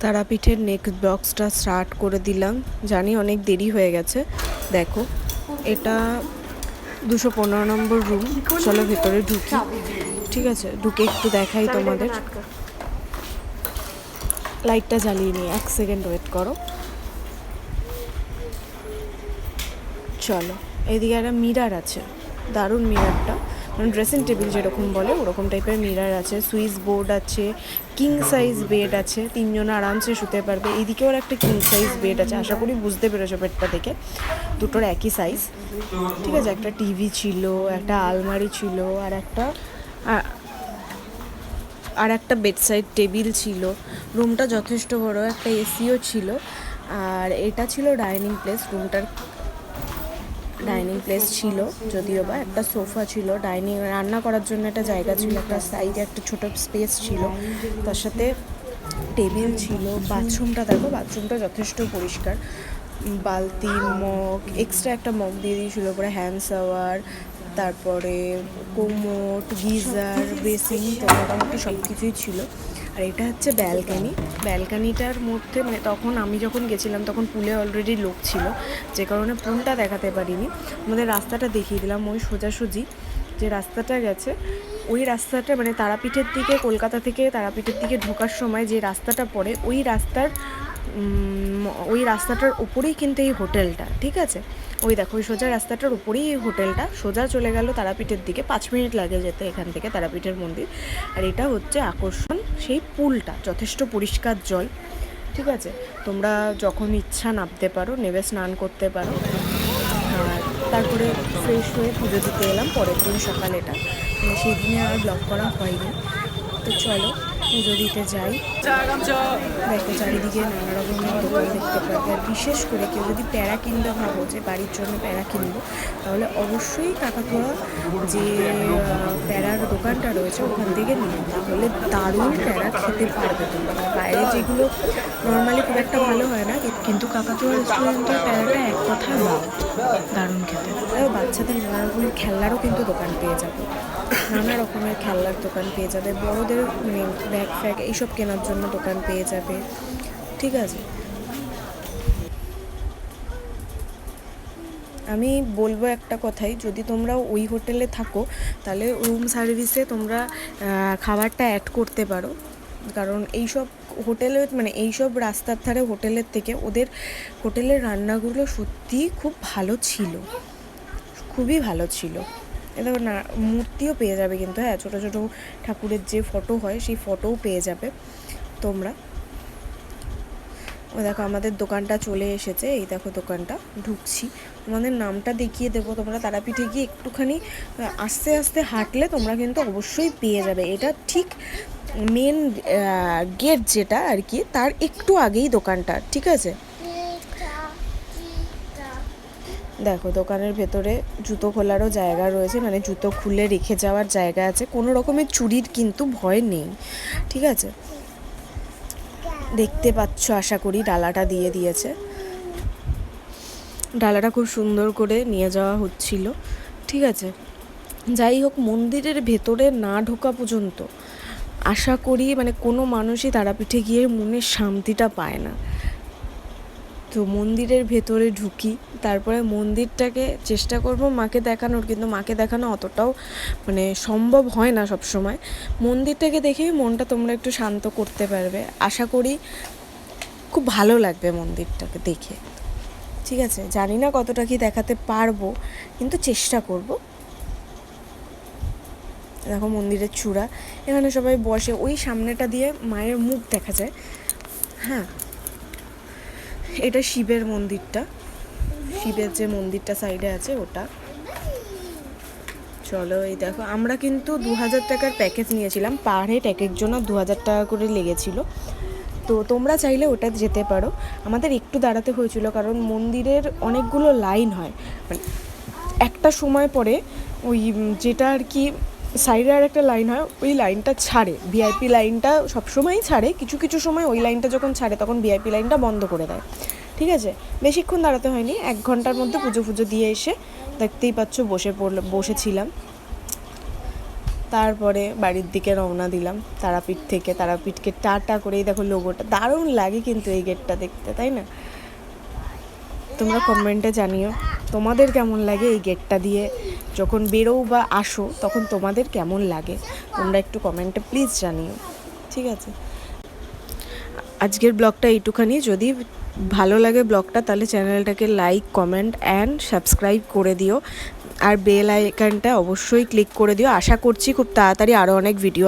তারাপীঠের নেক্সট বক্সটা স্টার্ট করে দিলাম। জানি অনেক দেরি হয়ে গেছে। দেখো এটা 215 নম্বর রুম। চলো ভেতরে ঢুকি। ঠিক আছে, ঢুকে একটু দেখাই তোমাদের। লাইটটা জ্বালিয়ে নিই, 1 সেকেন্ড ওয়েট করো। চলো, এইদিকে একটা মিরার আছে, দারুণ মিরারটা, মানে ড্রেসিং টেবিল যেরকম বলে ওরকম টাইপের মিরার আছে। সুইচ বোর্ড আছে, কিং সাইজ বেড আছে, 3 জন আরামসে শুতে পারবে। এইদিকেও একটা কিং সাইজ বেড আছে, আশা করি বুঝতে পেরেছো বেডটা দেখে, দুটোর একই সাইজ। ঠিক আছে, একটা টিভি ছিল, একটা আলমারি ছিল, আর একটা বেডসাইড টেবিল ছিল। রুমটা যথেষ্ট বড়, একটা এসিও ছিল। আর এটা ছিল ডাইনিং প্লেস। রুমটার ডাইনিং প্লেস ছিল, যদিও বা একটা সোফা ছিল। রান্না করার জন্য একটা জায়গা ছিল, একটা সাইডে একটা ছোট স্পেস ছিল, তার সাথে টেবিল ছিল। বাথরুমটা দেখো, বাথরুমটা যথেষ্ট পরিষ্কার। বালতি, মগ, এক্সট্রা একটা মগ দিয়ে দিয়েছিল, ওপরে হ্যান্ড শাওয়ার, তারপরে কোমোট, গিজার, বেসিন, তো মোটামুটি সব কিছুই ছিল। আর এটা হচ্ছে ব্যালকানি। ব্যালকানিটার মধ্যে মানে তখন আমি যখন গেছিলাম তখন পুলে অলরেডি লোক ছিল, যে কারণে পুলটা দেখাতে পারিনি। আমাদের রাস্তাটা দেখিয়ে দিলাম। ওই সোজাসুজি যে রাস্তাটা গেছে, ওই রাস্তাটা মানে তারাপীঠের দিকে, কলকাতা থেকে তারাপীঠের দিকে ঢোকার সময় যে রাস্তাটা পড়ে, ওই রাস্তাটার উপরেই কিন্তু এই হোটেলটা। ঠিক আছে, ওই দেখো ওই সোজা রাস্তাটার উপরেই এই হোটেলটা। সোজা চলে গেল তারাপীঠের দিকে, 5 মিনিট লাগে যেতে এখান থেকে তারাপীঠের মন্দির। আর এটা হচ্ছে আকর্ষণ, সেই পুলটা, যথেষ্ট পরিষ্কার জল। ঠিক আছে, তোমরা যখন ইচ্ছা নামতে পারো, নেমে স্নান করতে পারো। আর তারপরে ফ্রেশ হয়ে পুজো দিতে এলাম পরের দিন সকালে। এটা মানে সেই দিনে আর ব্লগ করা হয়নি। তো চলো পুজো দিতে যাই। দেখো চারিদিকে নানা রকমের দোকান দেখতে পাবে। আর বিশেষ করে কেউ যদি প্যারা কিনবে ভাবো যে বাড়ির জন্য প্যারা কিনবো, তাহলে অবশ্যই কাকাতুয়া যে প্যারার দোকানটা রয়েছে ওখান থেকে নিয়ে, তাহলে দারুণ প্যারা খেতে পারবে তোমরা। বাইরে যেগুলো নর্মালি খুব একটা ভালো হয় না, কিন্তু কাকাতুয়া রেস্টুরেন্টের প্যারাটা এক কথা দারুণ খেতে। আর বাচ্চাদের নানা রকমের খেলনারও কিন্তু দোকান পেয়ে যাবে, নানা রকমের খেলনার দোকান পেয়ে যাবে, বড়োদের মানে ব্যাগ ফ্যাগ এইসব কেনার জন্য দোকান পেয়ে যাবে। ঠিক আছে, আমি বলবো একটা কথাই, যদি তোমরা ওই হোটেলে থাকো তাহলে রুম সার্ভিসে তোমরা খাবারটা অ্যাড করতে পারো। কারণ এইসব হোটেলে মানে এইসব রাস্তার ধারে হোটেলের থেকে ওদের হোটেলের রান্নাগুলো সত্যিই খুব ভালো ছিল, খুবই ভালো ছিল। এটা না মূর্তিও পেয়ে যাবে কিন্তু, হ্যাঁ, ছোটো ছোটো ঠাকুরের যে ফটো হয় সেই ফটোও পেয়ে যাবে তোমরা। ও দেখো আমাদের দোকানটা চলে এসেছে, এই দেখো দোকানটা, ঢুকছি। তোমাদের নামটা দেখিয়ে দেবো, তোমরা তারাপীঠে গিয়ে একটুখানি আস্তে আস্তে হাঁটলে তোমরা কিন্তু অবশ্যই পেয়ে যাবে। এটা ঠিক মেন গেট যেটা আর কি, তার একটু আগেই দোকানটা। ঠিক আছে, দেখো দোকানের ভেতরে জুতো খোলারও জায়গা রয়েছে, মানে জুতো খুলে রেখে যাওয়ার জায়গা আছে, কোনো রকমের চুরির কিন্তু ভয় নেই। ঠিক আছে, দেখতে পাচ্ছ আশা করি ডালাটা দিয়ে দিয়েছে, ডালাটা খুব সুন্দর করে নিয়ে যাওয়া হচ্ছিল। ঠিক আছে, যাই হোক, মন্দিরের ভেতরে না ঢোকা পর্যন্ত আশা করি মানে কোনো মানুষই তারাপীঠে গিয়ে মনের শান্তিটা পায় না। তো মন্দিরের ভেতরে ঢুকি, তারপরে মন্দিরটাকে চেষ্টা করব মাকে দেখানোর, কিন্তু মাকে দেখানো অতটাও মানে সম্ভব হয় না সব সময়। মন্দিরটাকে দেখেই মনটা তোমরা একটু শান্ত করতে পারবে, আশা করি খুব ভালো লাগবে মন্দিরটাকে দেখে। ঠিক আছে, জানি না কতটা কি দেখাতে পারবো, কিন্তু চেষ্টা করব। দেখো মন্দিরের চূড়া, এখানে সবাই বসে, ওই সামনেটা দিয়ে মায়ের মুখ দেখা যায়। হ্যাঁ, এটা শিবের মন্দিরটা, শিবের যে মন্দিরটা সাইডে আছে ওটা। চলো, এই দেখো আমরা কিন্তু 2000 টাকার প্যাকেজ নিয়েছিলাম, পার হেড এক একজন 2000 টাকা করে লেগেছিল। তো তোমরা চাইলে ওটা যেতে পারো। আমাদের একটু দাঁড়াতে হয়েছিল, কারণ মন্দিরের অনেকগুলো লাইন হয়, মানে একটা সময় পরে ওই যেটা আর কি সাইডে আর একটা লাইন হয়, ওই লাইনটা ছাড়ে, ভিআইপি লাইনটা সবসময়ই ছাড়ে, কিছু কিছু সময় ওই লাইনটা যখন ছাড়ে তখন ভিআইপি লাইনটা বন্ধ করে দেয়। ঠিক আছে, বেশিক্ষণ দাঁড়াতে হয়নি, 1 ঘন্টার মধ্যে পুজো দিয়ে এসে দেখতেই পাচ্ছ বসেছিলাম। তারপরে বাড়ির দিকে রওনা দিলাম তারাপীঠ থেকে। তারাপীঠকে টাটা করেই দেখো লোগোটা, দারুণ লাগে কিন্তু এই গেটটা দেখতে, তাই না? তোমরা কমেন্টে জানিও তোমাদের কেমন লাগে এই গেটটা দিয়ে যখন বেরো বা আসো, তখন তোমাদের কেমন লাগে তোমরা একটু কমেন্টে প্লিজ জানিও, ঠিক আছে? আজকের ব্লগটা এইটুখানি। যদি ভালো লাগে ব্লগটা তাহলে চ্যানেলটাকে লাইক, কমেন্ট অ্যান্ড সাবস্ক্রাইব করে দিও, আর বেল আইকনটা অবশ্যই ক্লিক করে দিও। আশা করছি খুব তাড়াতাড়ি আরও অনেক ভিডিও